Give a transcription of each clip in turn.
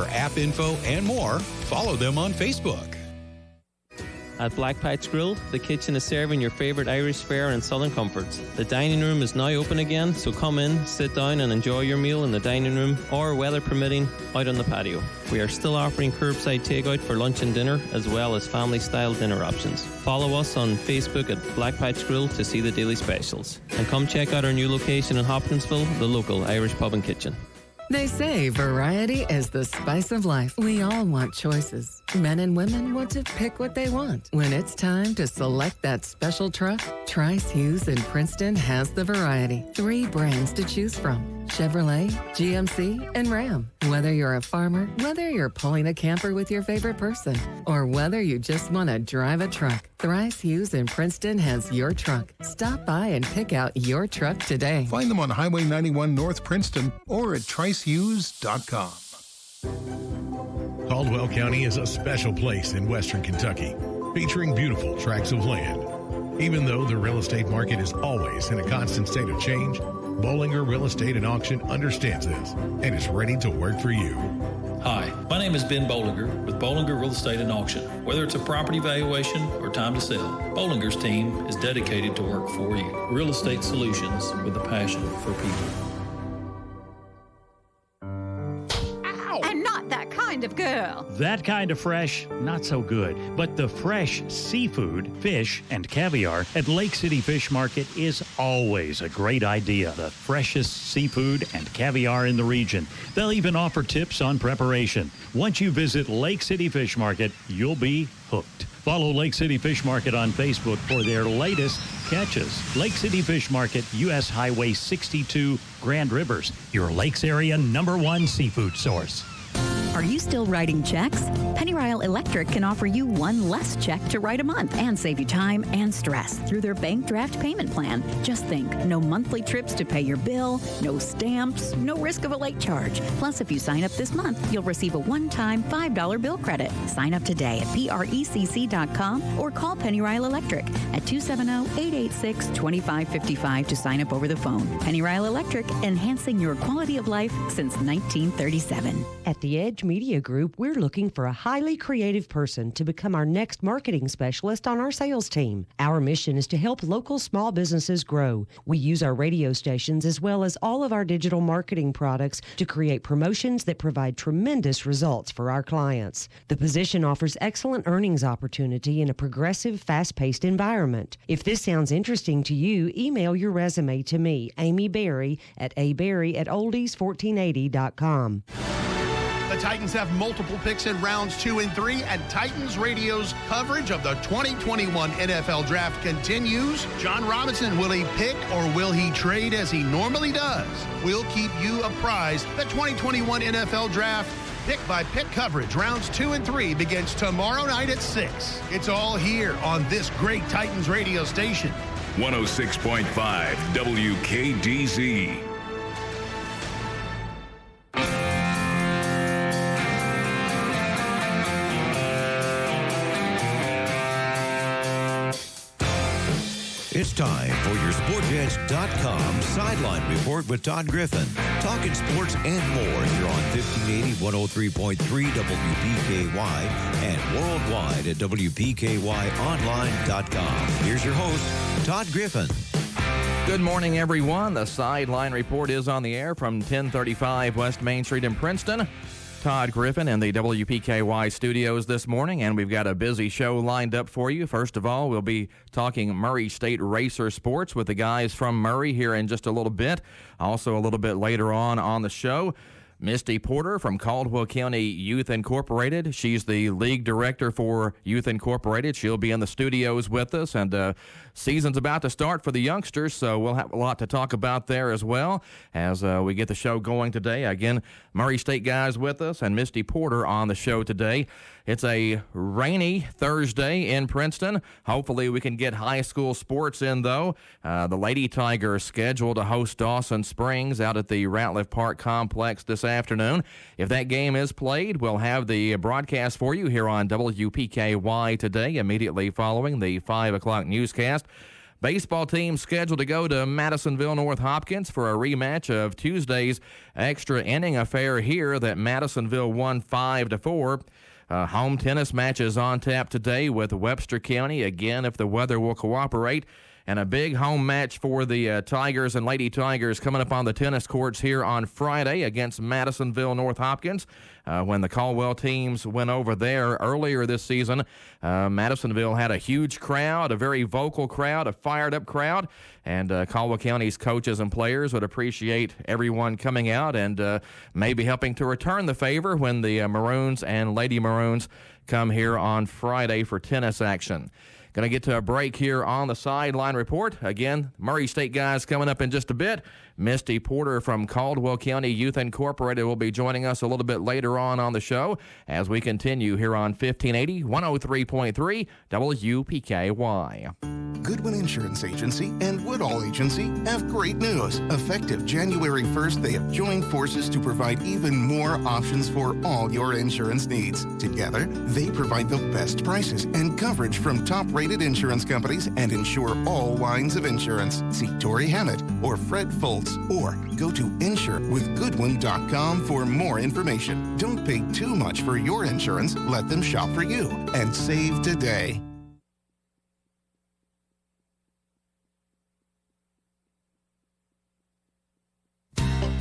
For app info and more, follow them on Facebook. At Black Patch Grill, the kitchen is serving your favourite Irish fare and southern comforts. The dining room is now open again, so come in, sit down and enjoy your meal in the dining room or, weather permitting, out on the patio. We are still offering curbside takeout for lunch and dinner, as well as family-style dinner options. Follow us on Facebook at Black Patch Grill to see the daily specials. And come check out our new location in Hopkinsville, the local Irish pub and kitchen. They say variety is the spice of life. We all want choices. Men and women want to pick what they want. When it's time to select that special truck, Trice Hughes in Princeton has the variety. 3 brands to choose from: Chevrolet, GMC, and Ram. Whether you're a farmer, whether you're pulling a camper with your favorite person, or whether you just want to drive a truck, Thrice Hughes in Princeton has your truck. Stop by and pick out your truck today. Find them on Highway 91 North Princeton or at tricehughes.com. Caldwell County is a special place in western Kentucky, featuring beautiful tracts of land. Even though the real estate market is always in a constant state of change, Bollinger Real Estate and Auction understands this and is ready to work for you. Hi, my name is Ben Bollinger with Bollinger Real Estate and Auction. Whether it's a property valuation or time to sell, Bollinger's team is dedicated to work for you. Real estate solutions with a passion for people. I'm not that kind of girl. That kind of fresh, not so good. But the fresh seafood, fish, and caviar at Lake City Fish Market is always a great idea. The freshest seafood and caviar in the region. They'll even offer tips on preparation. Once you visit Lake City Fish Market, you'll be hooked. Follow Lake City Fish Market on Facebook for their latest catches. Lake City Fish Market, U.S. Highway 62, Grand Rivers, your Lakes area #1 seafood source. Are you still writing checks? Pennyrile Electric can offer you one less check to write a month and save you time and stress through their bank draft payment plan. Just think, no monthly trips to pay your bill, no stamps, no risk of a late charge. Plus, if you sign up this month, you'll receive a one-time $5 bill credit. Sign up today at precc.com or call Pennyrile Electric at 270-886-2555 to sign up over the phone. Pennyrile Electric, enhancing your quality of life since 1937. At the Edge Media Group, we're looking for a highly creative person to become our next marketing specialist on our sales team. Our mission is to help local small businesses grow. We use our radio stations as well as all of our digital marketing products to create promotions that provide tremendous results for our clients. The position offers excellent earnings opportunity in a progressive, fast-paced environment. If this sounds interesting to you, email your resume to me, Amy Berry, at aberry@oldies1480.com. The Titans have multiple picks in rounds 2 and 3, and Titans Radio's coverage of the 2021 NFL Draft continues. John Robinson, will he pick or will he trade as he normally does? We'll keep you apprised. The 2021 NFL Draft pick-by-pick coverage, rounds 2 and 3, begins tomorrow night at 6. It's all here on this great Titans radio station. 106.5 WKDZ. It's time for your SportsEdge.com Sideline Report with Todd Griffin. Talking sports and more here on 1580, 103.3 WPKY and worldwide at WPKYonline.com. Here's your host, Todd Griffin. Good morning, everyone. The Sideline Report is on the air from 1035 West Main Street in Princeton. Todd Griffin in the WPKY studios this morning, and we've got a busy show lined up for you. First of all, we'll be talking Murray State Racer Sports with the guys from Murray here in just a little bit. Also, a little bit later on the show, Misty Porter from Caldwell County Youth Incorporated. She's the league director for Youth Incorporated. She'll be in the studios with us, and season's about to start for the youngsters, so we'll have a lot to talk about there as well as we get the show going today. Again, Murray State guys with us and Misty Porter on the show today. It's a rainy Thursday in Princeton. Hopefully we can get high school sports in, though. The Lady Tigers scheduled to host Dawson Springs out at the Ratliff Park Complex this afternoon. If that game is played, we'll have the broadcast for you here on WPKY today, immediately following the 5 o'clock newscast. Baseball team scheduled to go to Madisonville North Hopkins for a rematch of Tuesday's extra inning affair here that Madisonville won 5-4. Home tennis matches on tap today with Webster County, again, if the weather will cooperate. And a big home match for the Tigers and Lady Tigers coming up on the tennis courts here on Friday against Madisonville North Hopkins. When the Caldwell teams went over there earlier this season, Madisonville had a huge crowd, a very vocal crowd, a fired-up crowd, and Caldwell County's coaches and players would appreciate everyone coming out and maybe helping to return the favor when the Maroons and Lady Maroons come here on Friday for tennis action. Going to get to a break here on the Sideline Report. Again, Murray State guys coming up in just a bit. Misty Porter from Caldwell County Youth Incorporated will be joining us a little bit later on the show as we continue here on 1580, 103.3 WPKY. Goodwin Insurance Agency and Woodall Agency have great news. Effective January 1st, they have joined forces to provide even more options for all your insurance needs. Together, they provide the best prices and coverage from top-rated insurance companies and insure all lines of insurance. See Tori Hammett or Fred Foltz or go to insurewithgoodwin.com for more information. Don't pay too much for your insurance. Let them shop for you and save today.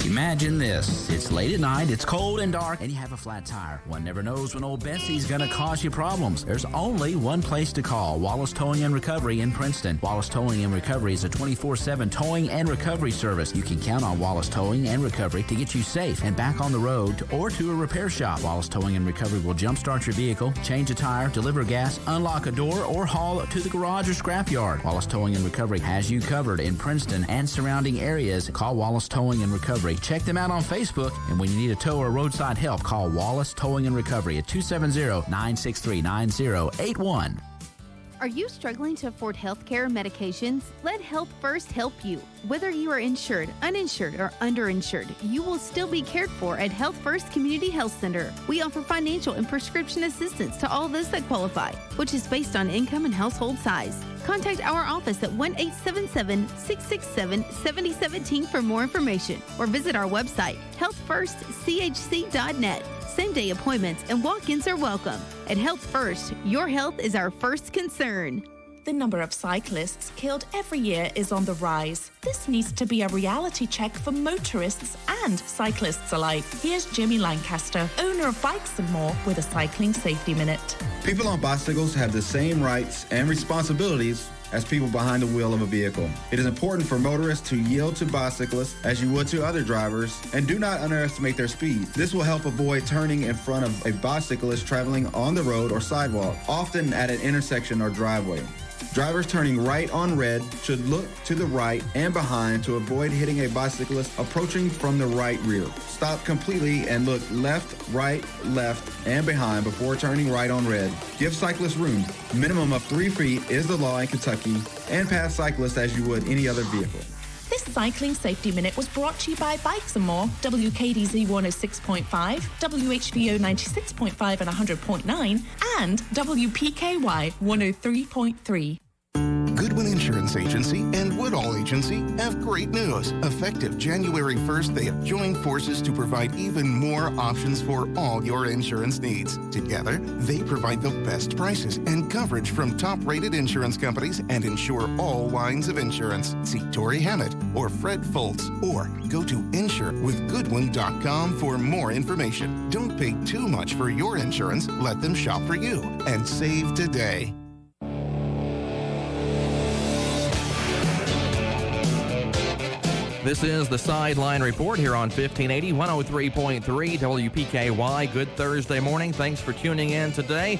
Imagine this. It's late at night, it's cold and dark, and you have a flat tire. One never knows when old Bessie's gonna cause you problems. There's only one place to call, Wallace Towing and Recovery in Princeton. Wallace Towing and Recovery is a 24/7 towing and recovery service. You can count on Wallace Towing and Recovery to get you safe and back on the road or to a repair shop. Wallace Towing and Recovery will jumpstart your vehicle, change a tire, deliver gas, unlock a door, or haul to the garage or scrapyard. Wallace Towing and Recovery has you covered in Princeton and surrounding areas. Call Wallace Towing and Recovery. Check them out on Facebook, and when you need a tow or roadside help, call Wallace Towing and Recovery at 270-963-9081. Are you struggling to afford health care or medications? Let Health First help you. Whether you are insured, uninsured, or underinsured, you will still be cared for at Health First Community Health Center. We offer financial and prescription assistance to all those that qualify, which is based on income and household size. Contact our office at 1-877-667-7017 for more information, or visit our website, healthfirstchc.net. Same-day appointments and walk-ins are welcome. At Health First, your health is our first concern. The number of cyclists killed every year is on the rise. This needs to be a reality check for motorists and cyclists alike. Here's Jimmy Lancaster, owner of Bikes and More, with a Cycling Safety Minute. People on bicycles have the same rights and responsibilities as people behind the wheel of a vehicle. It is important for motorists to yield to bicyclists as you would to other drivers, and do not underestimate their speed. This will help avoid turning in front of a bicyclist traveling on the road or sidewalk, often at an intersection or driveway. Drivers turning right on red should look to the right and behind to avoid hitting a bicyclist approaching from the right rear. Stop completely and look left, and behind before turning right on red. Give cyclists room. Minimum of 3 feet is the law in Kentucky, and pass cyclists as you would any other vehicle. This Cycling Safety Minute was brought to you by Bikes and More, WKDZ 106.5, WHVO 96.5 and 100.9, and WPKY 103.3. Goodwin Insurance Agency and Woodall Agency have great news. Effective January 1st, they have joined forces to provide even more options for all your insurance needs. Together, they provide the best prices and coverage from top-rated insurance companies and insure all lines of insurance. See Tori Hammett or Fred Foltz, or go to insurewithgoodwin.com for more information. Don't pay too much for your insurance. Let them shop for you and save today. This is the Sideline Report here on 1580, 103.3 WPKY. Good Thursday morning. Thanks for tuning in today.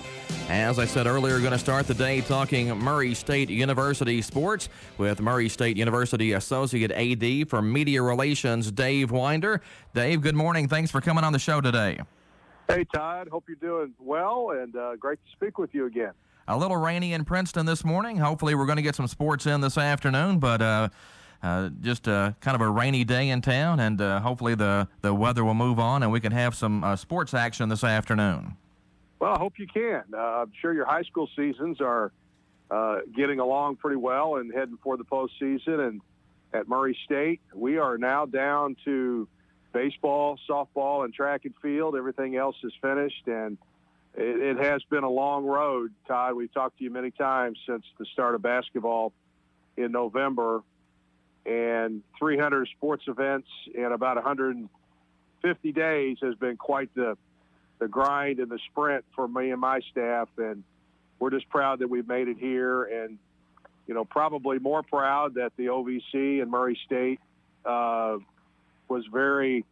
As I said earlier, we're going to start the day talking Murray State University sports with Murray State University Associate AD for Media Relations, Dave Winder. Dave, good morning. Thanks for coming on the show today. Hey, Todd. Hope you're doing well, and great to speak with you again. A little rainy in Princeton this morning. Hopefully we're going to get some sports in this afternoon, but just kind of a rainy day in town, and hopefully the weather will move on and we can have some sports action this afternoon. Well, I hope you can. I'm sure your high school seasons are getting along pretty well and heading for the postseason. And at Murray State, we are now down to baseball, softball, and track and field. Everything else is finished, and it has been a long road, Todd. We've talked to you many times since the start of basketball in November, and 300 sports events in about 150 days has been quite the grind and the sprint for me and my staff, and we're just proud that we've made it here, and probably more proud that the OVC and Murray State was very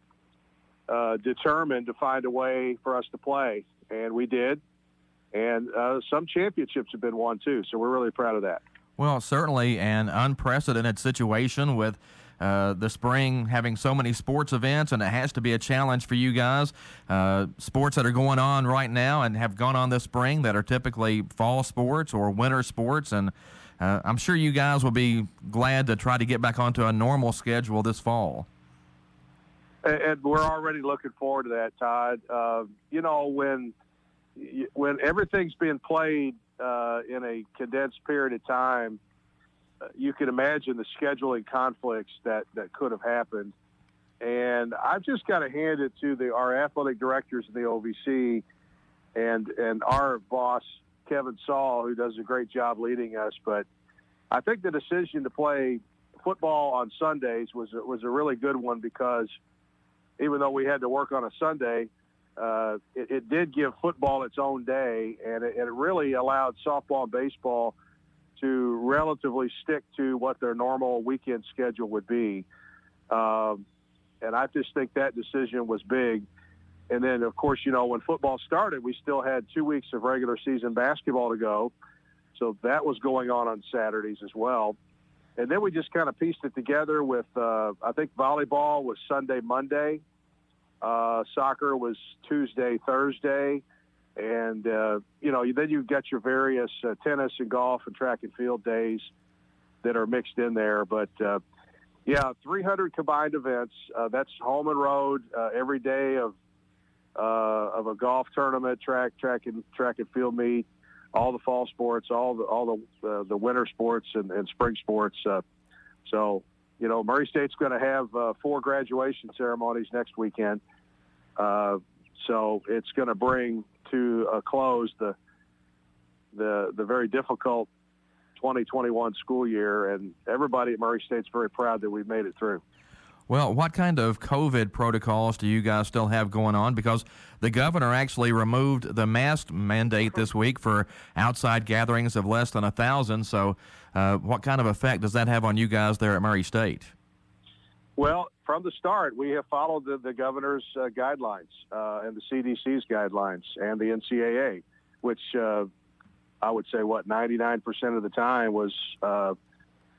determined to find a way for us to play, and we did. And some championships have been won too, so we're really proud of that. Well, certainly an unprecedented situation with the spring having so many sports events, and it has to be a challenge for you guys. Sports that are going on right now and have gone on this spring that are typically fall sports or winter sports, and I'm sure you guys will be glad to try to get back onto a normal schedule this fall. And we're already looking forward to that, Todd. When everything's being played in a condensed period of time, you can imagine the scheduling conflicts that could have happened. And I've just got to hand it to our athletic directors in the OVC and our boss, Kevin Saul, who does a great job leading us. But I think the decision to play football on Sundays was a really good one, because even though we had to work on a Sunday, it did give football its own day, and it really allowed softball and baseball to relatively stick to what their normal weekend schedule would be. And I just think that decision was big. And then, of course, when football started, we still had 2 weeks of regular season basketball to go. So that was going on Saturdays as well. And then we just kind of pieced it together with, I think volleyball was Sunday, Monday. Soccer was Tuesday, Thursday. And, then you've got your various tennis and golf and track and field days that are mixed in there. But, 300 combined events. That's home and road every day of a golf tournament, track and field meet, all the fall sports, all the winter sports and spring sports. Murray State's going to have 4 graduation ceremonies next weekend. So it's going to bring to a close the very difficult 2021 school year, and everybody at Murray State's very proud that we've made it through. Well, what kind of COVID protocols do you guys still have going on? Because the governor actually removed the mask mandate this week for outside gatherings of less than 1,000. So what kind of effect does that have on you guys there at Murray State? Well, from the start, we have followed the governor's guidelines and the CDC's guidelines and the NCAA, which I would say, 99% of the time was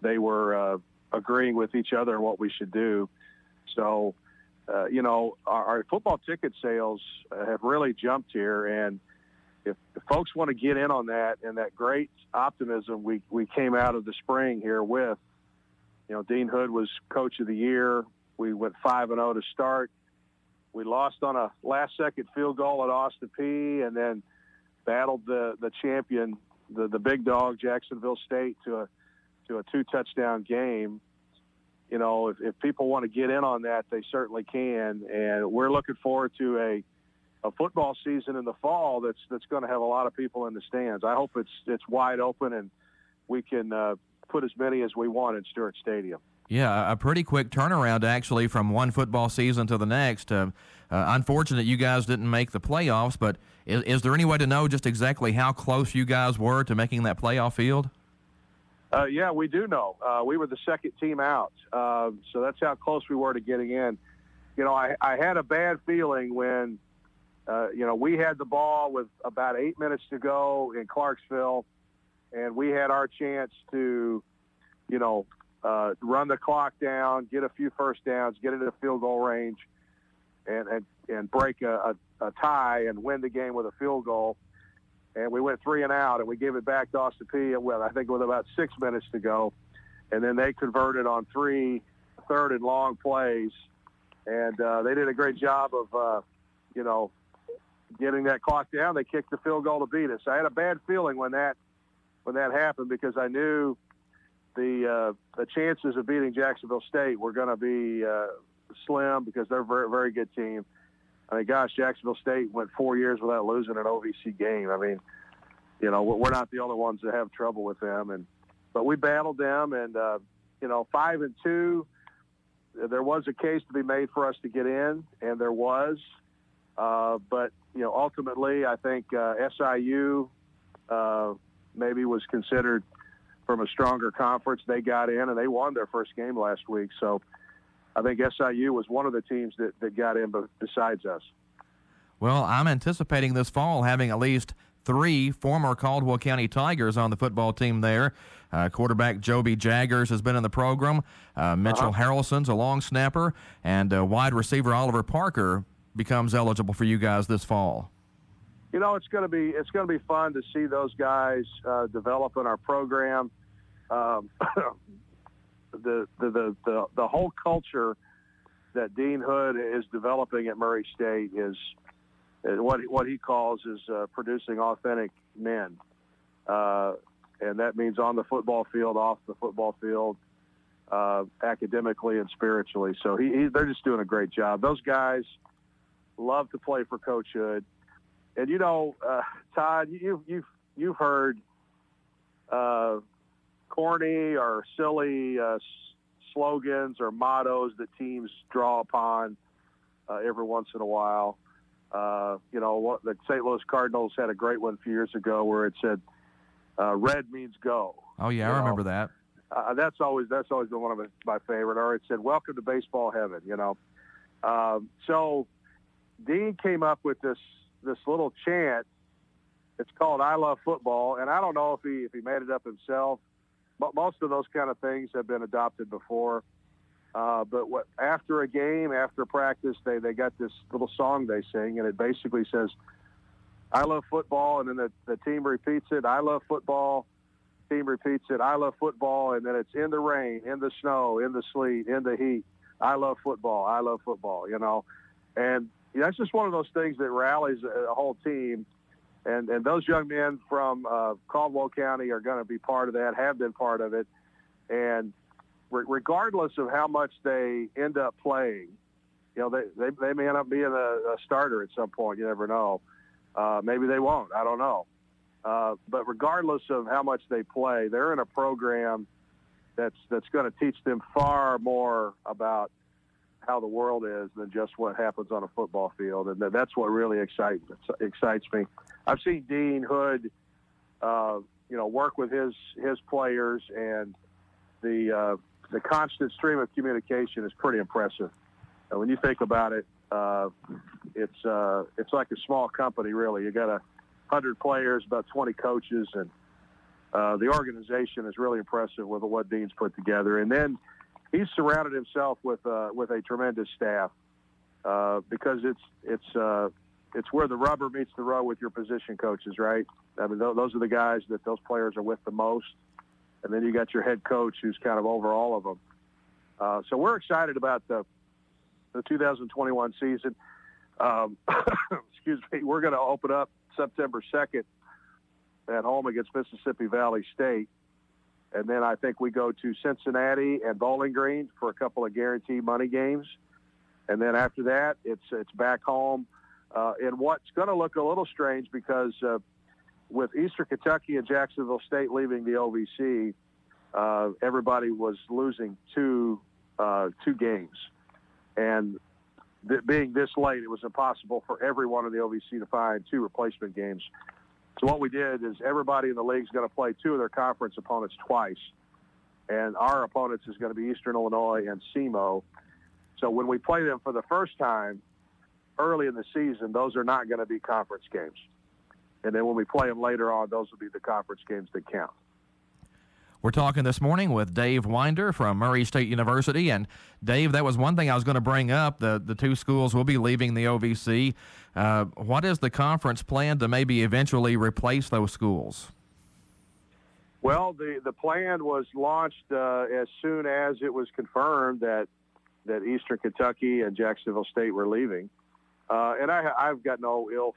they were agreeing with each other on what we should do. So, our football ticket sales have really jumped here. And if folks want to get in on that and that great optimism we came out of the spring here with, Dean Hood was coach of the year. We went 5-0 to start. We lost on a last-second field goal at Austin Peay, and then battled the champion, the big dog, Jacksonville State, to a 2-touchdown game. If people want to get in on that, they certainly can. And we're looking forward to a football season in the fall that's going to have a lot of people in the stands. I hope it's wide open and we can put as many as we want in Stewart Stadium. Yeah, a pretty quick turnaround, actually, from one football season to the next. Unfortunate you guys didn't make the playoffs, but is there any way to know just exactly how close you guys were to making that playoff field? Yeah, we do know. We were the second team out, so that's how close we were to getting in. I had a bad feeling when, we had the ball with about 8 minutes to go in Clarksville, and we had our chance to, run the clock down, get a few first downs, get into field goal range, and break a tie and win the game with a field goal. And we went 3 and out, and we gave it back to Austin Peay, I think with about 6 minutes to go. And then they converted on 3 third and long plays. And they did a great job of, getting that clock down. They kicked the field goal to beat us. I had a bad feeling when that when that happened because I knew the chances of beating Jacksonville State were going to be slim because they're a very, very good team. I mean, gosh, Jacksonville State went 4 years without losing an OVC game. I mean, you know, we're not the only ones that have trouble with them. But we battled them, and, 5-2, there was a case to be made for us to get in, and there was. But, ultimately, I think SIU maybe was considered from a stronger conference. They got in, and they won their first game last week. So I think SIU was one of the teams that got in besides us. Well, I'm anticipating this fall having at least 3 former Caldwell County Tigers on the football team there. Quarterback Joby Jaggers has been in the program. Mitchell Harrelson's a long snapper, and wide receiver Oliver Parker becomes eligible for you guys this fall. It's going to be fun to see those guys develop in our program. The whole culture that Dean Hood is developing at Murray State is what he calls is producing authentic men, and that means on the football field, off the football field, academically and spiritually. So they're just doing a great job. Those guys love to play for Coach Hood, and Todd, you've heard corny or silly slogans or mottos that teams draw upon every once in a while. The St. Louis Cardinals had a great one a few years ago where it said, "Red means go." Oh yeah, I remember that. That's always been one of my favorite. Or it said, "Welcome to baseball heaven." So Dean came up with this little chant. It's called "I Love Football," and I don't know if he made it up himself. But most of those kind of things have been adopted before. But after a game, after practice, they got this little song they sing, and it basically says, "I love football," and then the team repeats it, "I love football." Team repeats it, "I love football," and then it's in the rain, in the snow, in the sleet, in the heat. "I love football. I love football." And that's just one of those things that rallies a whole team. And those young men from Caldwell County are going to be part of that, have been part of it. And regardless of how much they end up playing, they may end up being a starter at some point. You never know. Maybe they won't. I don't know. But regardless of how much they play, they're in a program that's going to teach them far more about how the world is than just what happens on a football field. And that's what really excites me. I've seen Dean Hood, work with his players, and the constant stream of communication is pretty impressive. When you think about it, it's like a small company, really. You got 100 players, about 20 coaches, and the organization is really impressive with what Dean's put together. And then he's surrounded himself with a tremendous staff because it's where the rubber meets the road with your position coaches, right? I mean, those are the guys that those players are with the most. And then you got your head coach who's kind of over all of them. So we're excited about the 2021 season. Excuse me. We're going to open up September 2nd at home against Mississippi Valley State. And then I think we go to Cincinnati and Bowling Green for a couple of guaranteed money games. And then after that, it's back home. In what's going to look a little strange because with Eastern Kentucky and Jacksonville State leaving the OVC, everybody was losing two games. And being this late, it was impossible for everyone in the OVC to find 2 replacement games. So what we did is everybody in the league is going to play 2 of their conference opponents twice. And our opponents is going to be Eastern Illinois and SEMO. So when we play them for the first time early in the season, those are not going to be conference games. And then when we play them later on, those will be the conference games that count. We're talking this morning with Dave Winder from Murray State University. And, Dave, that was one thing I was going to bring up. The 2 schools will be leaving the OVC. What is the conference plan to maybe eventually replace those schools? Well, the plan was launched as soon as it was confirmed that Eastern Kentucky and Jacksonville State were leaving. And I've got no ill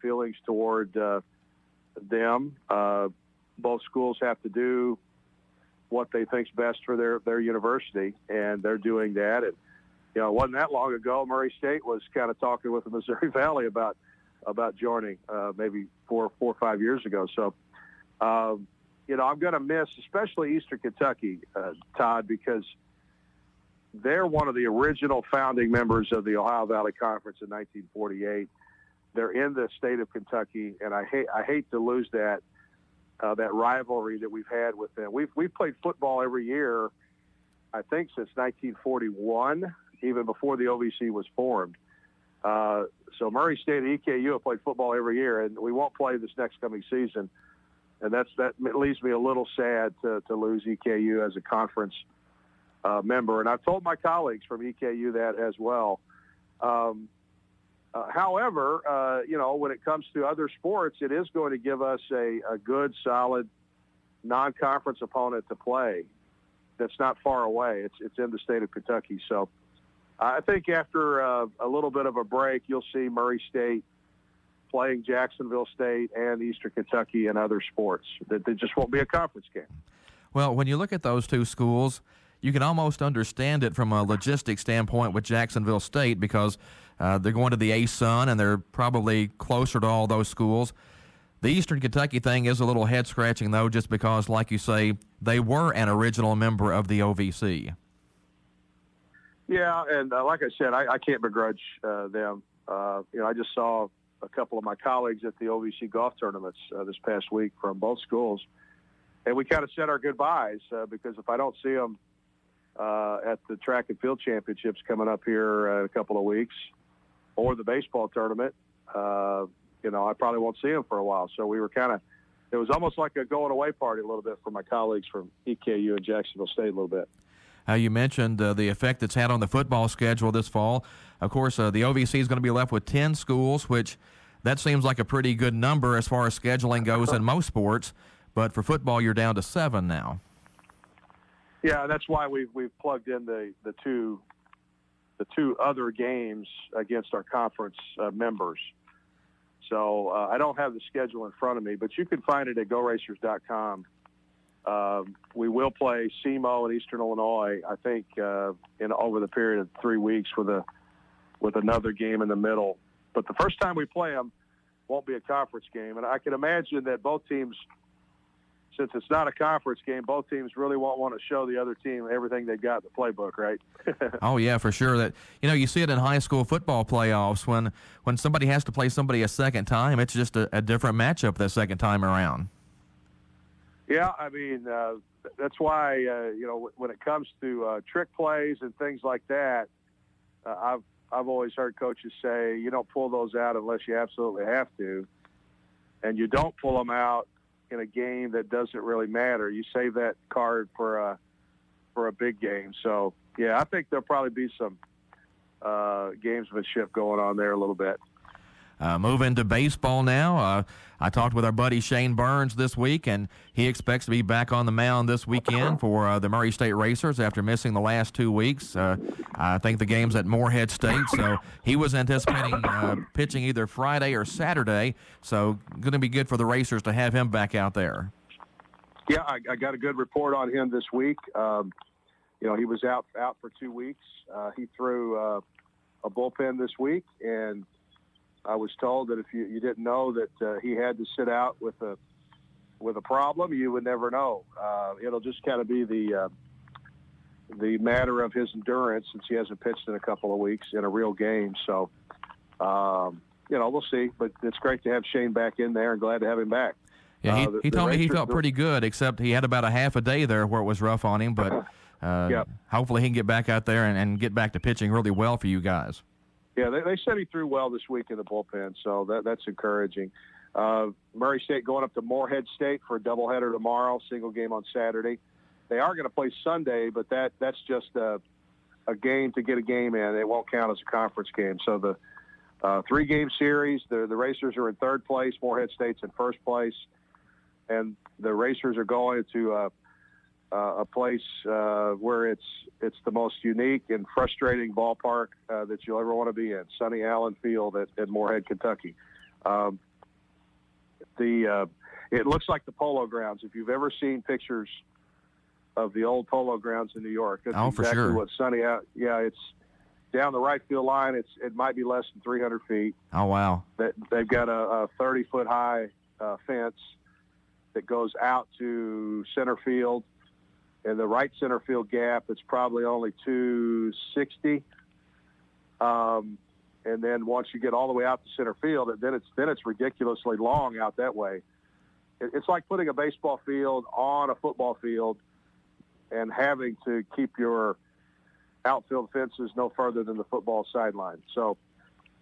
feelings toward them. both schools have to do what they think's best for their university, and they're doing that. And it wasn't that long ago, Murray State was kind of talking with the Missouri Valley about joining, maybe 4 or 5 years ago. So, I'm going to miss, especially Eastern Kentucky, Todd, because they're one of the original founding members of the Ohio Valley Conference in 1948. They're in the state of Kentucky, and I hate to lose that rivalry that we've had with them. We've played football every year, I think, since 1941, even before the OVC was formed. So Murray State and EKU have played football every year, and we won't play this next coming season. And that leaves me a little sad to lose EKU as a conference member. And I've told my colleagues from EKU that as well. However, when it comes to other sports, it is going to give us a good, solid, non-conference opponent to play that's not far away. It's in the state of Kentucky. So I think after a little bit of a break, you'll see Murray State playing Jacksonville State and Eastern Kentucky in other sports. That just won't be a conference game. Well, when you look at those two schools, you can almost understand it from a logistics standpoint with Jacksonville State because they're going to the A-Sun, and they're probably closer to all those schools. The Eastern Kentucky thing is a little head-scratching, though, just because, like you say, they were an original member of the OVC. Yeah, and like I said, I can't begrudge them. I just saw a couple of my colleagues at the OVC golf tournaments this past week from both schools, and we kind of said our goodbyes because if I don't see them at the track and field championships coming up here in a couple of weeks or the baseball tournament, I probably won't see them for a while. So we were it was almost like a going away party a little bit for my colleagues from EKU and Jacksonville State a little bit. You mentioned the effect it's had on the football schedule this fall. Of course, the OVC is going to be left with 10 schools, which that seems like a pretty good number as far as scheduling goes in most sports. But for football, you're down to 7 now. Yeah, that's why we've plugged in the two other games against our conference members. So I don't have the schedule in front of me, but you can find it at GoRacers.com. We will play SEMO in Eastern Illinois, I think, over the period of 3 weeks with another game in the middle. But the first time we play them won't be a conference game, and I can imagine that both teams, since it's not a conference game, both teams really won't want to show the other team everything they got in the playbook, right? Oh, yeah, for sure. That you see it in high school football playoffs when somebody has to play somebody a second time, it's just a different matchup the second time around. Yeah, I mean, that's why, when it comes to trick plays and things like that, I've always heard coaches say you don't pull those out unless you absolutely have to, and you don't pull them out in a game that doesn't really matter. You save that card for a big game. So, yeah, I think there'll probably be some gamesmanship going on there a little bit. Moving to baseball now. I talked with our buddy Shane Burns this week, and he expects to be back on the mound this weekend for the Murray State Racers after missing the last 2 weeks. I think the game's at Morehead State, so he was anticipating pitching either Friday or Saturday, so going to be good for the Racers to have him back out there. Yeah, I got a good report on him this week. He was out for 2 weeks. He threw a bullpen this week, and I was told that if you didn't know that he had to sit out with a problem, you would never know. It'll just kind of be the matter of his endurance since he hasn't pitched in a couple of weeks in a real game. So, we'll see. But it's great to have Shane back in there and glad to have him back. Yeah, he told me he felt pretty good, except he had about a half a day there where it was rough on him. But hopefully he can get back out there and get back to pitching really well for you guys. Yeah, they said he threw well this week in the bullpen, so that's encouraging. Murray State going up to Morehead State for a doubleheader tomorrow, single game on Saturday. They are going to play Sunday, but that's just a game to get a game in. It won't count as a conference game. So the 3-game series, the Racers are in third place, Morehead State's in first place, and the Racers are going to a place where it's the most unique and frustrating ballpark that you'll ever want to be in, Sonny Allen Field at Morehead, Kentucky. It looks like the Polo Grounds. If you've ever seen pictures of the old Polo Grounds in New York, that's for exactly sure. what's sunny out. Yeah, it's down the right field line. It might be less than 300 feet. Oh, wow. They've got a 30-foot high fence that goes out to center field. In the right center field gap, it's probably only 260. And then once you get all the way out to center field, then it's ridiculously long out that way. It's like putting a baseball field on a football field and having to keep your outfield fences no further than the football sideline. So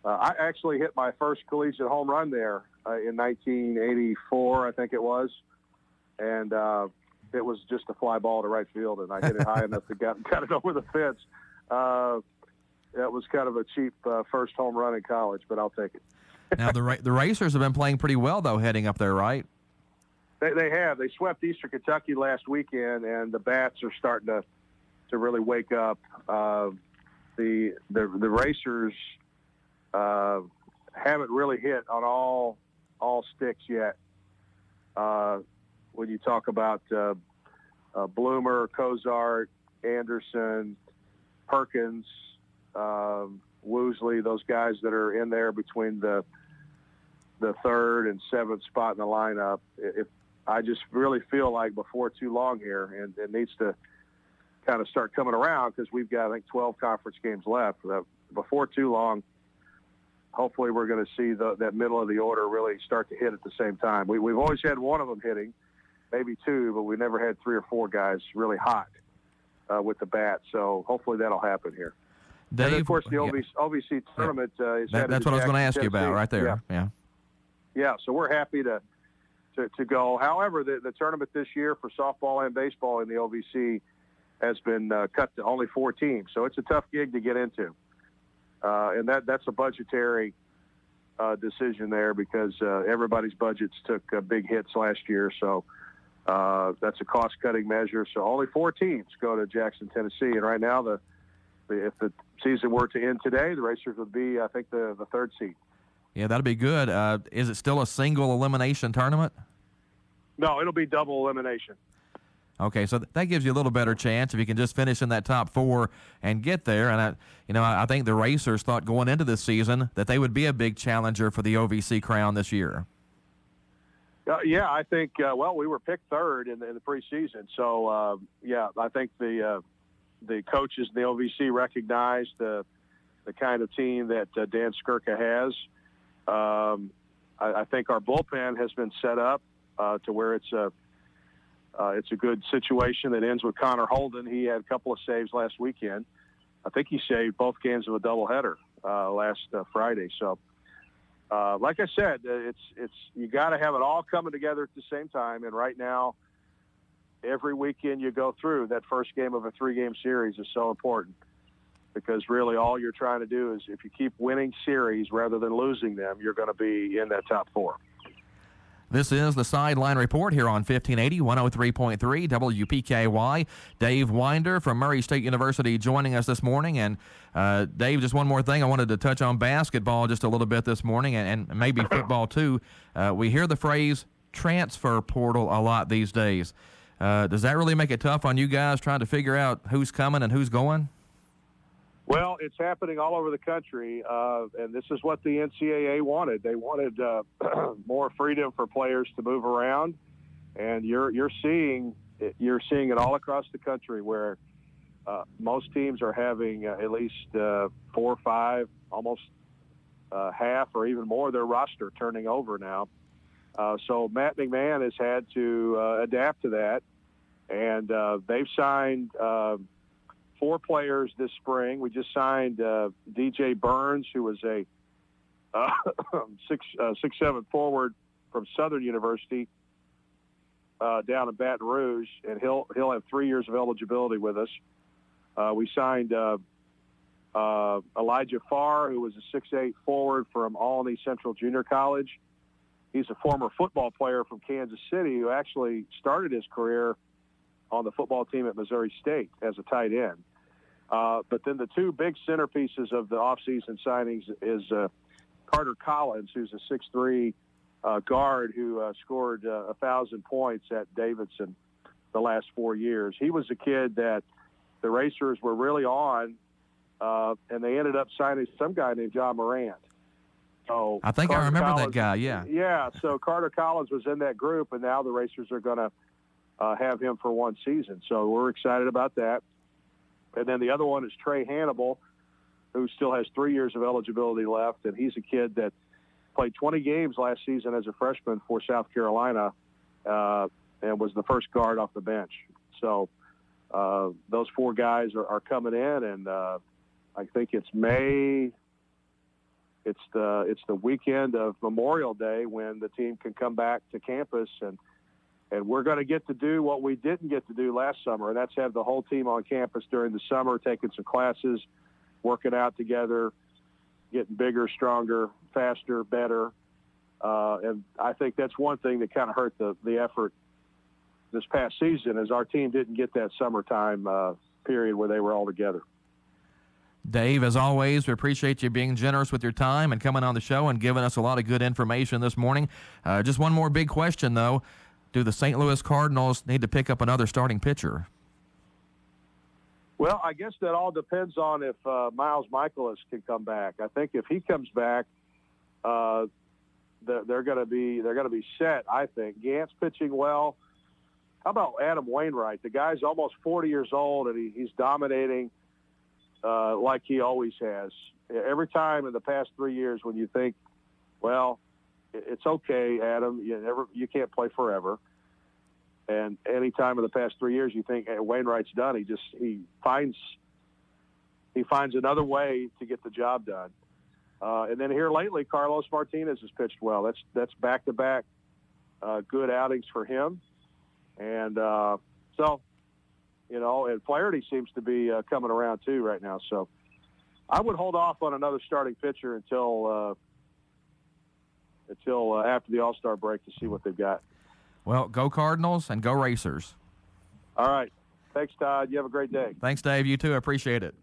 I actually hit my first collegiate home run there in 1984, I think it was. And it was just a fly ball to right field, and I hit it high enough to got it over the fence. That was kind of a cheap first home run in college, but I'll take it. Now, the Racers have been playing pretty well, though, heading up there, right? They have. They swept Eastern Kentucky last weekend, and the Bats are starting to really wake up. The Racers haven't really hit on all sticks yet. When you talk about Bloomer, Cozart, Anderson, Perkins, Woosley, those guys that are in there between the third and seventh spot in the lineup, I just really feel like before too long here, and it needs to kind of start coming around because we've got, I think, 12 conference games left. Before too long, hopefully we're going to see that middle of the order really start to hit at the same time. We've always had one of them hitting, maybe two, but we never had three or four guys really hot with the bat. So hopefully that'll happen here. Dave, and of course, the OVC tournament is headed that's to what I was going to ask you Tennessee. about right there. Yeah, so we're happy to go. However, the tournament this year for softball and baseball in the OVC has been cut to only 4 teams. So it's a tough gig to get into. And that's a budgetary decision there because everybody's budgets took big hits last year. So that's a cost-cutting measure. So only 4 teams go to Jackson, Tennessee. And right now, if the season were to end today, the Racers would be, I think, the 3rd seed. Yeah, that'd be good. Is it still a single elimination tournament? No, it'll be double elimination. Okay, so that gives you a little better chance if you can just finish in that top 4 and get there. And I think the Racers thought going into this season that they would be a big challenger for the OVC crown this year. Yeah, I think. We were picked 3rd in the preseason, so I think the coaches in the OVC recognize the kind of team that Dan Skirka has. I think our bullpen has been set up to where it's a good situation that ends with Connor Holden. He had a couple of saves last weekend. I think he saved both games of a doubleheader last Friday. So, like I said, it's you got to have it all coming together at the same time. And right now, every weekend you go through, that first game of a 3-game series is so important because really all you're trying to do is if you keep winning series rather than losing them, you're going to be in that top 4. This is the Sideline Report here on 1580, 103.3 WPKY. Dave Winder from Murray State University joining us this morning. And, Dave, just one more thing. I wanted to touch on basketball just a little bit this morning and maybe football too. We hear the phrase transfer portal a lot these days. Does that really make it tough on you guys trying to figure out who's coming and who's going? Well, it's happening all over the country, and this is what the NCAA wanted. They wanted more freedom for players to move around, and you're seeing it all across the country where most teams are having at least 4 or 5, almost half or even more of their roster turning over now. So Matt McMahon has had to adapt to that, and they've signed 4 players this spring. We just signed DJ Burns, who was a 6'7" forward from Southern University down in Baton Rouge, and he'll have 3 years of eligibility with us. We signed Elijah Farr, who was a 6'8" forward from Alney Central Junior College. He's a former football player from Kansas City who actually started his career on the football team at Missouri State as a tight end. But then the 2 big centerpieces of the offseason signings is Carter Collins, who's a 6'3", guard who scored 1,000 points at Davidson the last 4 years. He was a kid that the Racers were really on, and they ended up signing some guy named John Morant. So I think I remember that guy, yeah. Yeah, so Carter Collins was in that group, and now the Racers are going to have him for one season. So we're excited about that. And then the other one is Trey Hannibal, who still has 3 years of eligibility left, and he's a kid that played 20 games last season as a freshman for South Carolina and was the first guard off the bench. So those 4 guys are coming in, and I think it's May. It's the weekend of Memorial Day when the team can come back to campus, and we're going to get to do what we didn't get to do last summer, and that's have the whole team on campus during the summer, taking some classes, working out together, getting bigger, stronger, faster, better. And I think that's one thing that kind of hurt the effort this past season is our team didn't get that summertime period where they were all together. Dave, as always, we appreciate you being generous with your time and coming on the show and giving us a lot of good information this morning. Just one more big question, though. Do the St. Louis Cardinals need to pick up another starting pitcher? Well, I guess that all depends on if Miles Michaelis can come back. I think if he comes back, they're going to be set. I think Gant's pitching well. How about Adam Wainwright? The guy's almost 40 years old, and he's dominating like he always has. Every time in the past 3 years when you think, well, it's okay, Adam, you can't play forever. And any time in the past 3 years you think, hey, Wainwright's done, he finds another way to get the job done. And then here lately, Carlos Martinez has pitched well. That's back-to-back good outings for him. And and Flaherty seems to be coming around too right now. So I would hold off on another starting pitcher until after the All-Star break to see what they've got. Well, go Cardinals and go Racers. All right. Thanks, Todd. You have a great day. Thanks, Dave. You too. Appreciate it.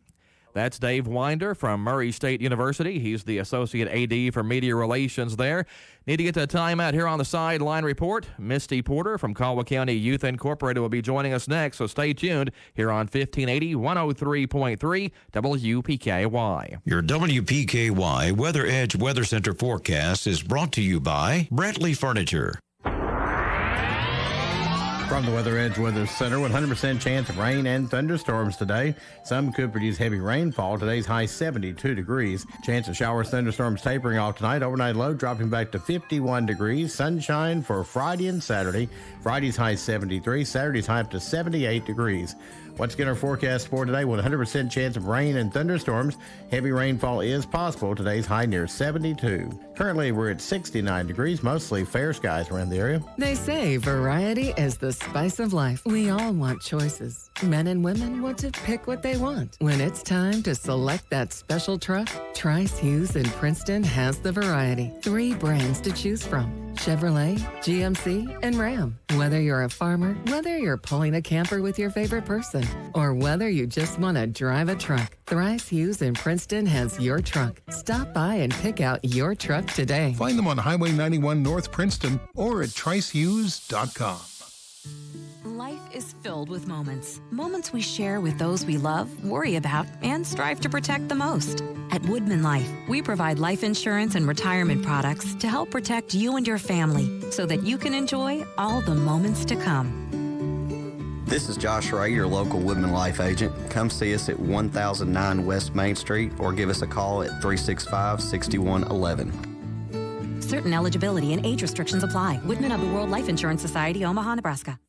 That's Dave Winder from Murray State University. He's the Associate AD for Media Relations there. Need to get to a timeout here on the Sideline Report. Misty Porter from Caldwell County Youth Incorporated will be joining us next, so stay tuned here on 1580 103.3 WPKY. Your WPKY Weather Edge Weather Center forecast is brought to you by Brentley Furniture. From the Weather Edge Weather Center, 100% chance of rain and thunderstorms today. Some could produce heavy rainfall. Today's high 72 degrees. Chance of showers, thunderstorms tapering off tonight. Overnight low dropping back to 51 degrees. Sunshine for Friday and Saturday. Friday's high 73. Saturday's high up to 78 degrees. What's our forecast for today? 100% chance of rain and thunderstorms. Heavy rainfall is possible. Today's high near 72. Currently, we're at 69 degrees, mostly fair skies around the area. They say variety is the spice of life. We all want choices. Men and women want to pick what they want. When it's time to select that special truck, Trice Hughes in Princeton has the variety. 3 brands to choose from: Chevrolet, GMC, and Ram. Whether you're a farmer, whether you're pulling a camper with your favorite person, or whether you just want to drive a truck, Thrice Hughes in Princeton has your truck. Stop by and pick out your truck today. Find them on Highway 91 North Princeton or at tricehughes.com. Life is filled with moments. Moments we share with those we love, worry about, and strive to protect the most. At Woodman Life, we provide life insurance and retirement products to help protect you and your family so that you can enjoy all the moments to come. This is Josh Ray, your local Woodman Life agent. Come see us at 1009 West Main Street or give us a call at 365-6111. Certain eligibility and age restrictions apply. Woodman of the World Life Insurance Society, Omaha, Nebraska.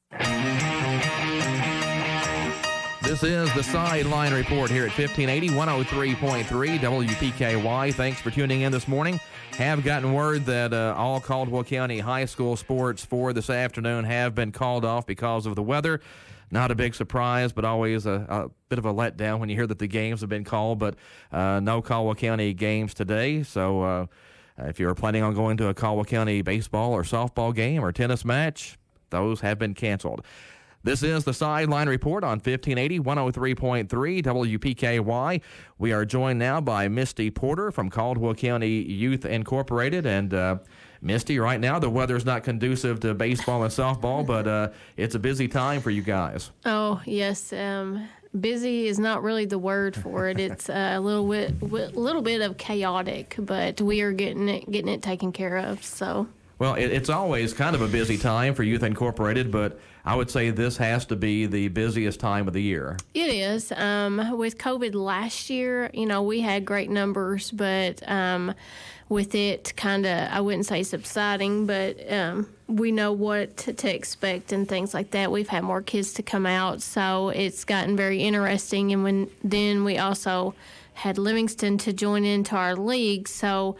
This is the Sideline Report here at 1580 103.3 WPKY. Thanks for tuning in this morning. Have gotten word that all Caldwell County high school sports for this afternoon have been called off because of the weather. Not a big surprise, but always a bit of a letdown when you hear that the games have been called, but no Caldwell County games today. So if you're planning on going to a Caldwell County baseball or softball game or tennis match, those have been canceled. This is the Sideline Report on 1580 103.3 WPKY. We are joined now by Misty Porter from Caldwell County Youth Incorporated. And Misty, right now the weather's not conducive to baseball and softball, but it's a busy time for you guys. Oh, yes. Busy is not really the word for it. It's a little bit of chaotic, but we are getting it taken care of. So. Well, it's always kind of a busy time for Youth Incorporated, but I would say this has to be the busiest time of the year. It is. With COVID last year, we had great numbers, but with it kind of, I wouldn't say subsiding, but we know what to expect and things like that. We've had more kids to come out, so it's gotten very interesting. And then we also had Livingston to join into our league, so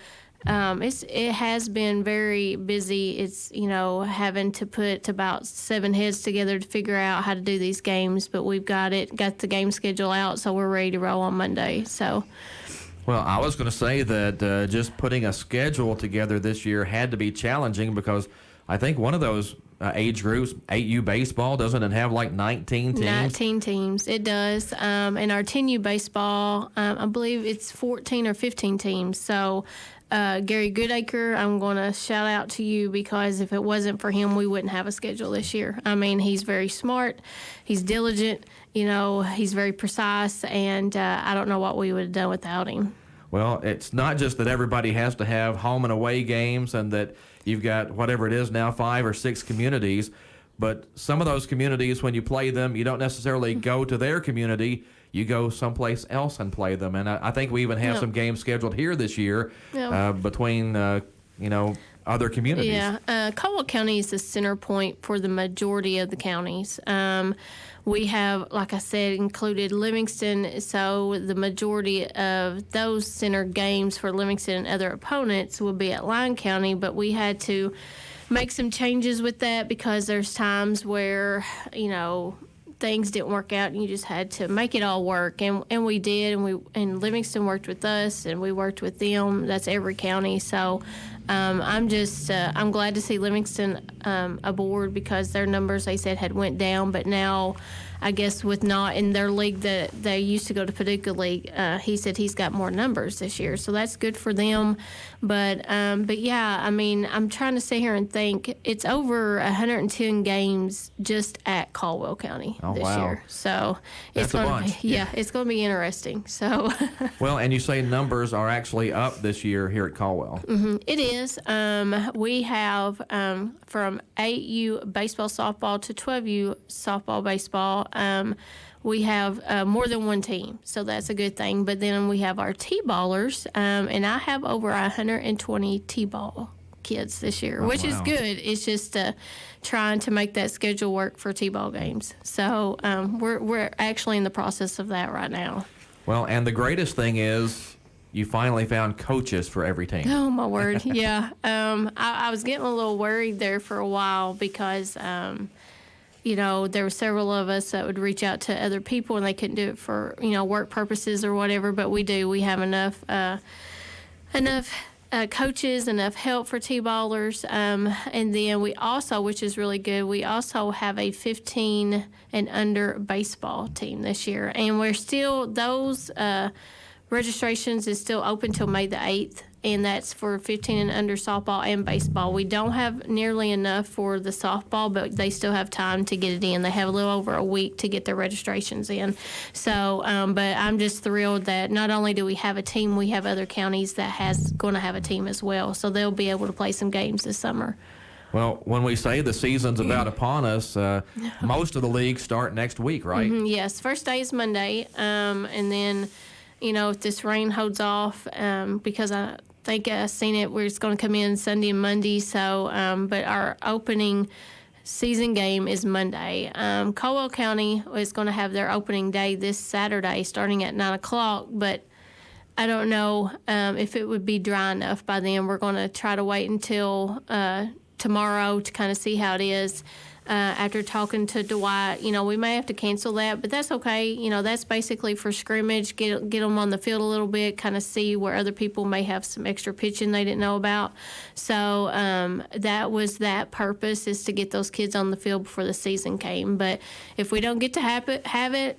it has been very busy. It's, having to put about 7 heads together to figure out how to do these games, but we've got the game schedule out, so we're ready to roll on Monday. So. Well, I was going to say that just putting a schedule together this year had to be challenging because I think one of those age groups, 8U baseball, doesn't it have like 19 teams? 19 teams, it does. And our 10U baseball, I believe it's 14 or 15 teams. So Gary Goodacre, I'm going to shout out to you because if it wasn't for him, we wouldn't have a schedule this year. I mean, he's very smart. He's diligent. He's very precise, and I don't know what we would have done without him. Well, it's not just that everybody has to have home and away games and that you've got whatever it is now, 5 or 6 communities, but some of those communities, when you play them, you don't necessarily go to their community. You go someplace else and play them. And I think we even have some games scheduled here this year between, other communities. Yeah. Caldwell County is the center point for the majority of the counties. We have, like I said, included Livingston, so the majority of those center games for Livingston and other opponents will be at Lyon County, but we had to make some changes with that because there's times where, things didn't work out and you just had to make it all work, and we did, and Livingston worked with us and we worked with them. That's every county. So I'm glad to see Livingston aboard because their numbers, they said, had went down, but now I guess with not in their league that they used to go to Paducah League, he said he's got more numbers this year, so that's good for them. But yeah, I mean, I'm trying to sit here and think it's over 110 games just at Caldwell County this year. So it's going to be, it's going to be interesting. So well, and you say numbers are actually up this year here at Caldwell. Mm-hmm. It is. We have from 8U baseball softball to 12U softball baseball. We have more than one team, so that's a good thing. But then we have our T-ballers, and I have over 120 T-ball kids this year, which is good. It's just trying to make that schedule work for T-ball games. So we're actually in the process of that right now. Well, and the greatest thing is you finally found coaches for every team. Oh, my word, yeah. I was getting a little worried there for a while because there were several of us that would reach out to other people and they couldn't do it for, work purposes or whatever, but we do. We have enough coaches, enough help for T-ballers. And then we also, which is really good, we also have a 15 and under baseball team this year. And we're still, those registrations is still open till May the 8th. And that's for 15 and under softball and baseball. We don't have nearly enough for the softball, but they still have time to get it in. They have a little over a week to get their registrations in. So, but I'm just thrilled that not only do we have a team, we have other counties that going to have a team as well. So they'll be able to play some games this summer. Well, when we say the season's about upon us, most of the leagues start next week, right? Mm-hmm, yes. First day is Monday. And then, if this rain holds off, because I think I've seen it where it's going to come in Sunday and Monday. So, but our opening season game is Monday. Caldwell County is going to have their opening day this Saturday starting at 9 o'clock, but I don't know if it would be dry enough by then. We're going to try to wait until tomorrow to kind of see how it is. After talking to Dwight, we may have to cancel that, but that's okay. That's basically for scrimmage, get them on the field a little bit, kind of see where other people may have some extra pitching they didn't know about. So that was that purpose, is to get those kids on the field before the season came. But if we don't get to have it,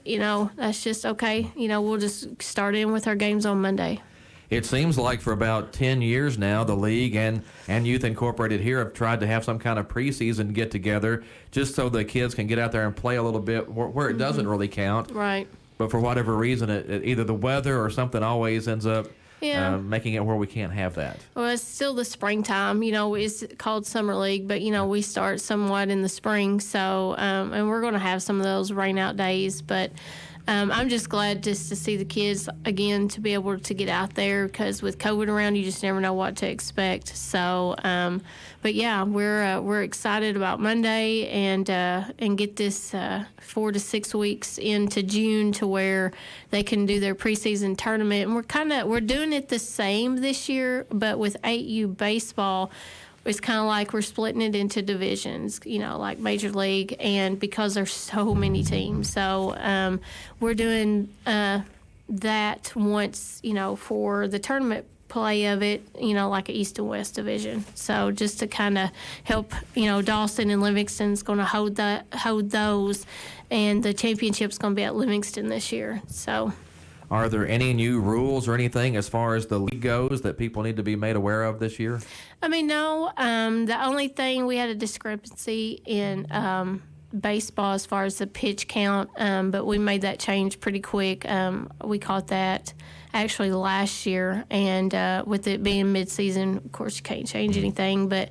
that's just okay. We'll just start in with our games on Monday. It seems like for about 10 years now, the league and Youth Incorporated here have tried to have some kind of preseason get-together just so the kids can get out there and play a little bit where it doesn't really count. Right. But for whatever reason, either the weather or something always ends up making it where we can't have that. Well, it's still the springtime. It's called Summer League, but, we start somewhat in the spring. So, and we're going to have some of those rain-out days, but I'm just glad just to see the kids again to be able to get out there because with COVID around, you just never know what to expect. So, but yeah, we're excited about Monday and get this 4 to 6 weeks into June to where they can do their preseason tournament. And we're doing it the same this year, but with 8U baseball. It's kind of like we're splitting it into divisions, like Major League, and because there's so many teams. So we're doing that once, for the tournament play of it, like an East and West division. So just to kind of help, Dawson and Livingston's going to hold those, and the championship's going to be at Livingston this year. So. Are there any new rules or anything as far as the league goes that people need to be made aware of this year? No. The only thing we had a discrepancy in baseball as far as the pitch count, but we made that change pretty quick. We caught that actually last year, and with it being midseason, of course, you can't change anything, but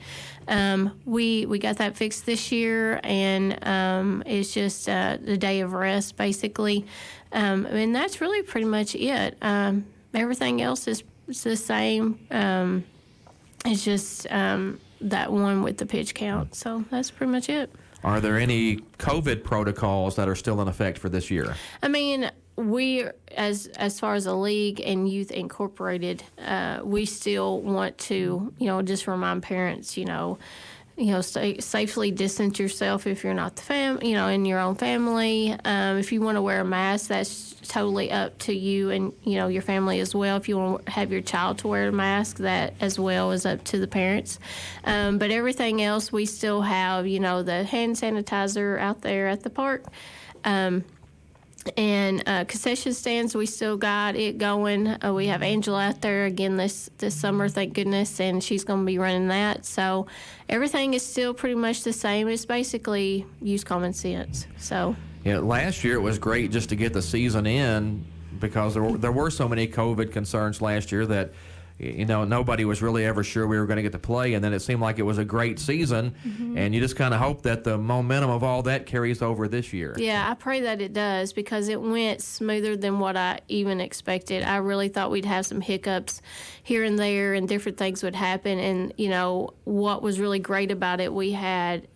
we got that fixed this year, and it's just the day of rest, basically. And that's really pretty much it. Everything else is the same. It's just that one with the pitch count. So that's pretty much it. Are there any COVID protocols that are still in effect for this year? We, as far as a league and Youth Incorporated, we still want to, just remind parents, safely distance yourself if you're not in your own family. If you want to wear a mask, that's totally up to you and, your family as well. If you want to have your child to wear a mask, that as well is up to the parents. But everything else, we still have, the hand sanitizer out there at the park. And concession stands, we still got it going. We have Angela out there again this summer, thank goodness, and she's going to be running that. So everything is still pretty much the same. It's basically use common sense. So last year it was great just to get the season in because there were so many COVID concerns last year that nobody was really ever sure we were going to get to play, and then it seemed like it was a great season, and you just kind of hope that the momentum of all that carries over this year. Yeah, I pray that it does because it went smoother than what I even expected. I really thought we'd have some hiccups here and there and different things would happen, and, what was really great about it, we had,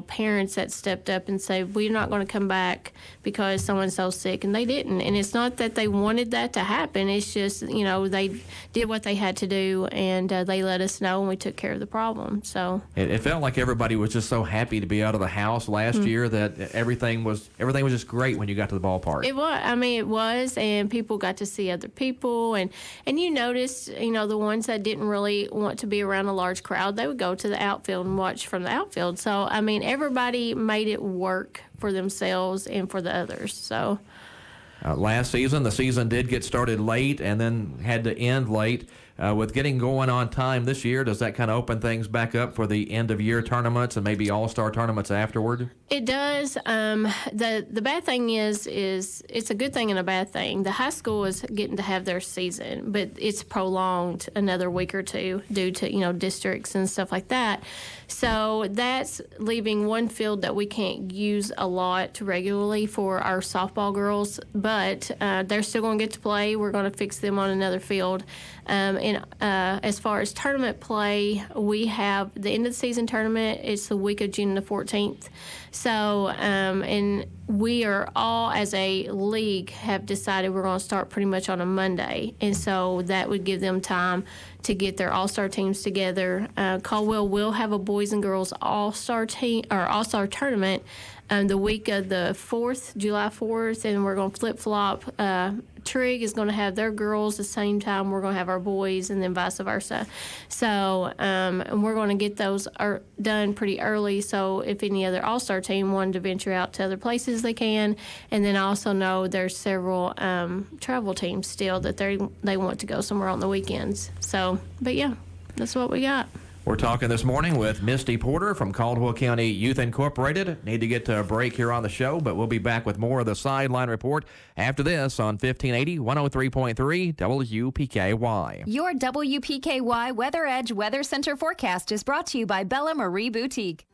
parents that stepped up and said, we're not going to come back because someone's so sick, and they didn't. And it's not that they wanted that to happen. It's just, they did what they had to do, and they let us know, and we took care of the problem. So it felt like everybody was just so happy to be out of the house last year that everything was just great when you got to the ballpark. It was. It was, and people got to see other people, and you noticed, the ones that didn't really want to be around a large crowd, they would go to the outfield and watch from the outfield. So everybody made it work for themselves and for the others. So. Last season, the season did get started late and then had to end late. With getting going on time this year, does that kind of open things back up for the end-of-year tournaments and maybe all-star tournaments afterward? It does. The bad thing is it's a good thing and a bad thing. The high school is getting to have their season, but it's prolonged another week or two due to, districts and stuff like that. So that's leaving one field that we can't use a lot regularly for our softball girls, but they're still going to get to play. We're going to fix them on another field. And as far as tournament play, we have the end of the season tournament. It's the week of June the 14th. So, and we are all, as a league, have decided we're going to start pretty much on a Monday. And so that would give them time to get their all-star teams together. Caldwell will have a boys and girls all-star team or all-star tournament the week of the 4th, July 4th, and we're going to flip-flop. Trig is going to have their girls the same time we're going to have our boys, and then vice versa. So, and we're going to get those done pretty early, so if any other all-star team wanted to venture out to other places, they can. And then I also know there's several travel teams still that they want to go somewhere on the weekends. So, but yeah, that's what we got. We're talking this morning with Misty Porter from Caldwell County Youth Incorporated. Need to get to a break here on the show, but we'll be back with more of the Sideline Report after this on 1580 103.3 WPKY. Your WPKY Weather Edge Weather Center forecast is brought to you by Bella Marie Boutique.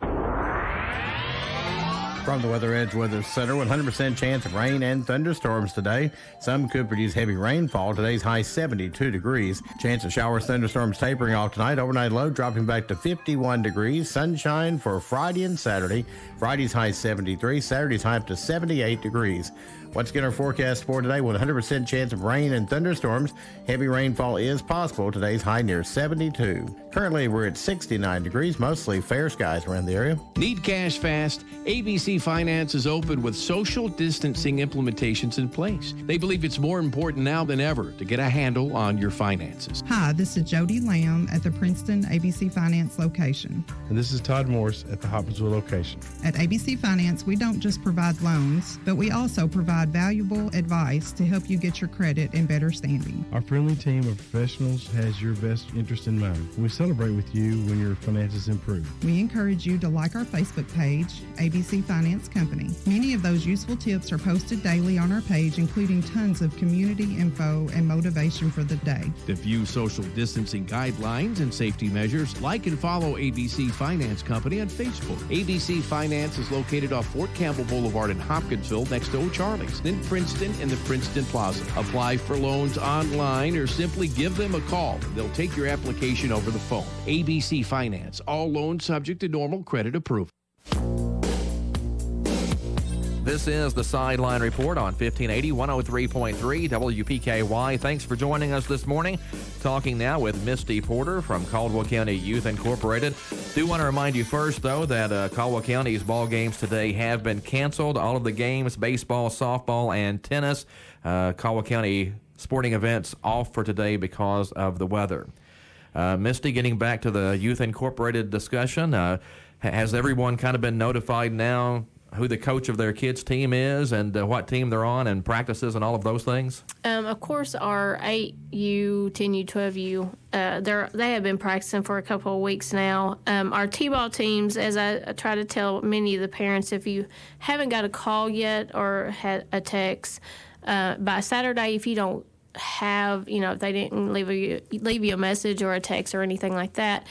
From the Weather Edge Weather Center, 100% chance of rain and thunderstorms today. Some could produce heavy rainfall. Today's high 72 degrees. Chance of showers, thunderstorms tapering off tonight. Overnight low dropping back to 51 degrees. Sunshine for Friday and Saturday. Friday's high 73. Saturday's high up to 78 degrees. What's our forecast for today? 100% chance of rain and thunderstorms. Heavy rainfall is possible. Today's high near 72. Currently, we're at 69 degrees, mostly fair skies around the area. Need cash fast? ABC Finance is open with social distancing implementations in place. They believe it's more important now than ever to get a handle on your finances. Hi, this is Jody Lamb at the Princeton ABC Finance location. And this is Todd Morse at the Hopkinsville location. At ABC Finance, we don't just provide loans, but we also provide valuable advice to help you get your credit in better standing. Our friendly team of professionals has your best interest in mind. We celebrate with you when your finances improve. We encourage you to like our Facebook page, ABC Finance Company. Many of those useful tips are posted daily on our page, including tons of community info and motivation for the day. To view social distancing guidelines and safety measures, like and follow ABC Finance Company on Facebook. ABC Finance is located off Fort Campbell Boulevard in Hopkinsville next to O'Charlie's. Then Princeton and the Princeton Plaza. Apply for loans online or simply give them a call. They'll take your application over the phone. ABC Finance. All loans subject to normal credit approval. This is the Sideline Report on 1580 103.3 WPKY. Thanks for joining us this morning. Talking now with Misty Porter from Caldwell County Youth Incorporated. Do want to remind you first, though, that Caldwell County's ball games today have been canceled. All of the games, baseball, softball, and tennis, Caldwell County sporting events off for today because of the weather. Misty, getting back to the Youth Incorporated discussion, has everyone kind of been notified now who the coach of their kids' team is and what team they're on and practices and all of those things? Of course, our 8U, 10U, 12U, they have been practicing for a couple of weeks now. Our T-ball teams, as I try to tell many of the parents, if you haven't got a call yet or had a text, by Saturday, if you don't have, if they didn't leave you a message or a text or anything like that,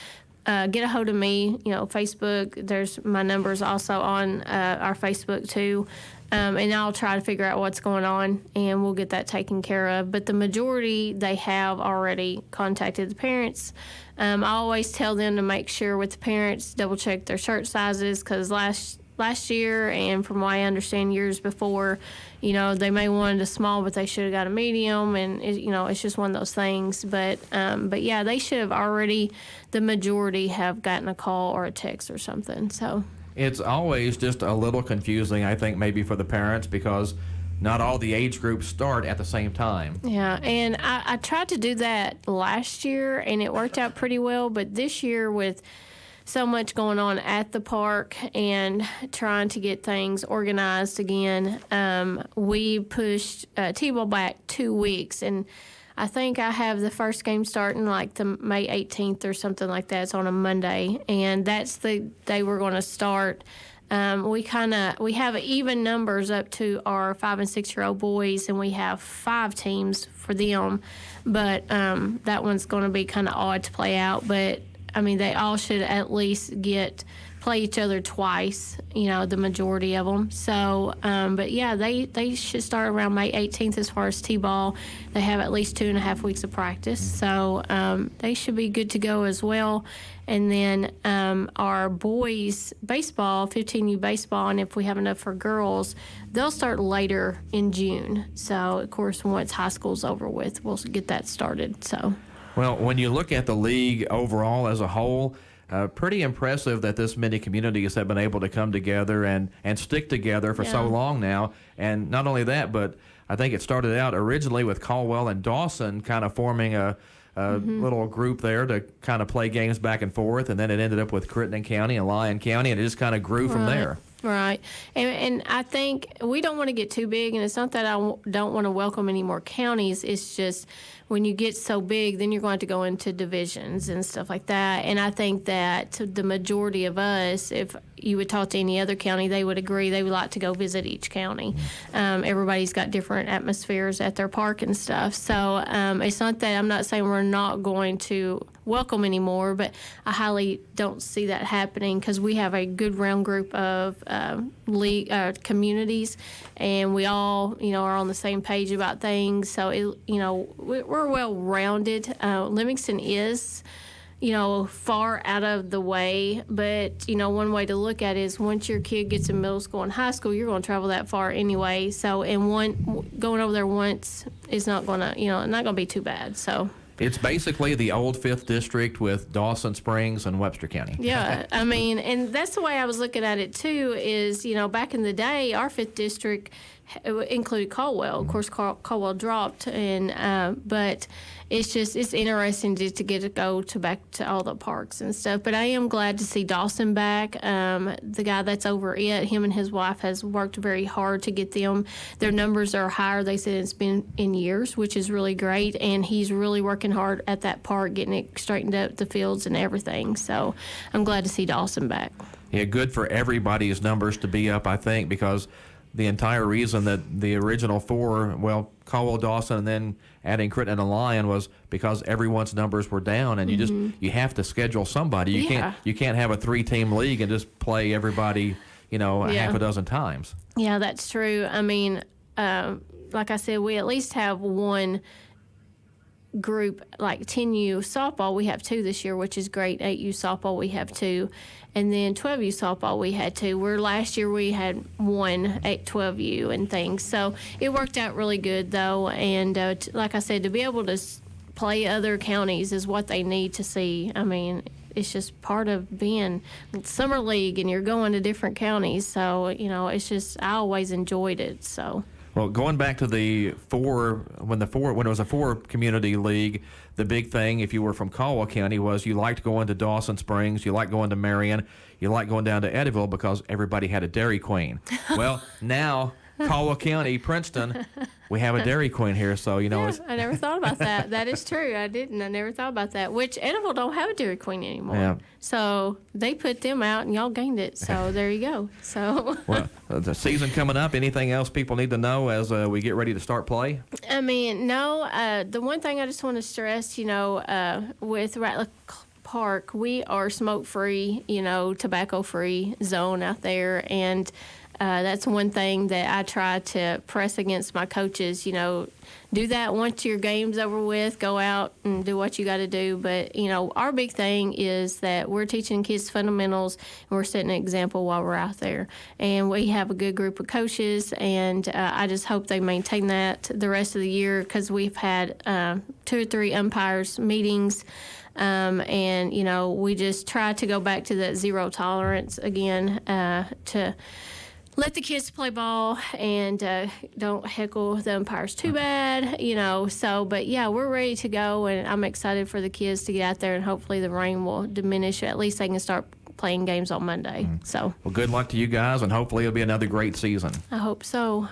get a hold of me, Facebook. There's my numbers also on our Facebook too. And I'll try to figure out what's going on, and we'll get that taken care of. But the majority, they have already contacted the parents. I always tell them to make sure with the parents, double check their shirt sizes, because last year, and from what I understand years before, they may wanted a small, but they should have got a medium, and it's just one of those things. But yeah, they should have already. The majority have gotten a call or a text or something. So it's always just a little confusing, I think, maybe for the parents, because not all the age groups start at the same time. Yeah, and I tried to do that last year, and it worked out pretty well. But this year, with so much going on at the park and trying to get things organized again, we pushed T-ball back 2 weeks, and I think I have the first game starting like the May 18th or something like that. It's on a Monday, and that's the day we're going to start. We have even numbers up to our 5 and 6 year old boys, and we have 5 teams for them. But that one's going to be kind of odd to play out. But I mean, they all should at least play each other twice, the majority of them. So, but yeah, they should start around May 18th as far as T-ball. They have at least 2.5 weeks of practice. So they should be good to go as well. And then our boys baseball, 15U baseball, and if we have enough for girls, they'll start later in June. So, of course, once high school's over with, we'll get that started. So. Well, when you look at the league overall as a whole, pretty impressive that this many communities have been able to come together and stick together for so long now. And not only that, but I think it started out originally with Caldwell and Dawson kind of forming a little group there to kind of play games back and forth, and then it ended up with Crittenden County and Lyon County, and it just kind of grew from there. Right. And I think we don't want to get too big, and it's not that I don't want to welcome any more counties. It's just when you get so big, then you're going to go into divisions and stuff like that. And I think that the majority of us, if you would talk to any other county, they would agree they would like to go visit each county. Everybody's got different atmospheres at their park and stuff. So it's not that I'm not saying we're not going to welcome anymore, but I highly don't see that happening because we have a good round group of communities, and we all, are on the same page about things. So, we're well-rounded. Livingston is, far out of the way, but, one way to look at it is once your kid gets in middle school and high school, you're going to travel that far anyway. So, going over there once is not going to, not going to be too bad. So. It's basically the old 5th District with Dawson Springs and Webster County. Yeah, and that's the way I was looking at it, too, is, back in the day, our 5th District included Caldwell. Of course, Caldwell dropped, but it's interesting to get to go back to all the parks and stuff. But I am glad to see Dawson back. The guy that's over it, him and his wife has worked very hard to get them. Their numbers are higher. They said it's been in years, which is really great. And he's really working hard at that park, getting it straightened up, the fields and everything. So I'm glad to see Dawson back. Yeah, good for everybody's numbers to be up, I think, because the entire reason that the original 4, Caldwell, Dawson, and then adding Crittenden and Lyon was because everyone's numbers were down, and you have to schedule somebody. You can't have a 3-team league and just play everybody, half a dozen times. Yeah, that's true. Like I said, we at least have one group, like 10U softball, we have 2 this year, which is great. 8U softball, we have 2. And then 12U softball, we had 2. Last year we had 1 at 12U and things. So it worked out really good, though. And like I said, to be able to play other counties is what they need to see. It's just part of being summer league, and you're going to different counties. So, it's just, I always enjoyed it, so. Well, going back to when it was a 4 community league, the big thing, if you were from Caldwell County, was you liked going to Dawson Springs, you liked going to Marion, you liked going down to Eddyville because everybody had a Dairy Queen. Well, now Caldwell County, Princeton, we have a Dairy Queen here, so I never thought about that. That is true. I never thought about that. Which Eddyville don't have a Dairy Queen anymore. Yeah. So they put them out, and y'all gained it. So there you go. So. Well, the season coming up. Anything else people need to know as we get ready to start play? No. The one thing I just want to stress, with Rattler Park, we are smoke-free, tobacco-free zone out there, and. That's one thing that I try to press against my coaches, do that once your game's over with, go out and do what you got to do. But, our big thing is that we're teaching kids fundamentals, and we're setting an example while we're out there. And we have a good group of coaches, and I just hope they maintain that the rest of the year because we've had 2 or 3 umpires meetings. And, we just try to go back to that zero tolerance again to let the kids play ball and don't heckle the umpires too bad, but we're ready to go, and I'm excited for the kids to get out there, and hopefully the rain will diminish. At least they can start playing games on Monday. So, well, good luck to you guys, and hopefully it'll be another great season. I hope so.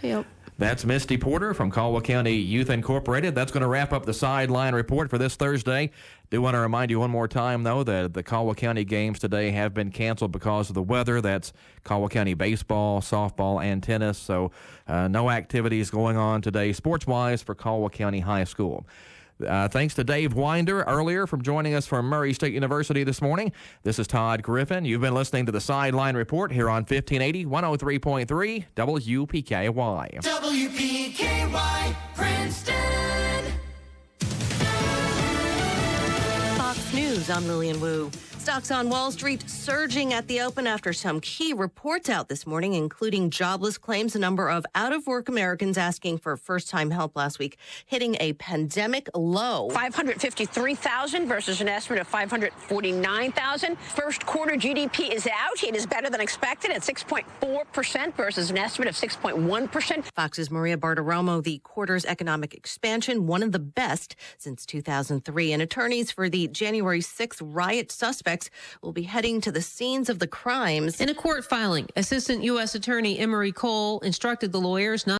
Yep. That's Misty Porter from Caldwell County Youth Incorporated. That's going to wrap up the Sideline Report for this Thursday. Do want to remind you one more time, though, that the Caldwell County games today have been canceled because of the weather. That's Caldwell County baseball, softball, and tennis. So no activities going on today sports-wise for Caldwell County High School. Thanks to Dave Winder earlier for joining us from Murray State University this morning. This is Todd Griffin. You've been listening to the Sideline Report here on 1580, 103.3 WPKY. WPKY, Princeton. Fox News, I'm Lillian Wu. Stocks on Wall Street surging at the open after some key reports out this morning, including jobless claims. A number of out-of-work Americans asking for first-time help last week, hitting a pandemic low. 553,000 versus an estimate of 549,000. First quarter GDP is out. It is better than expected at 6.4% versus an estimate of 6.1%. Fox's Maria Bartiromo, the quarter's economic expansion, one of the best since 2003. And attorneys for the January 6th riot suspects will be heading to the scenes of the crimes. In a court filing, Assistant U.S. Attorney Emery Cole instructed the lawyers not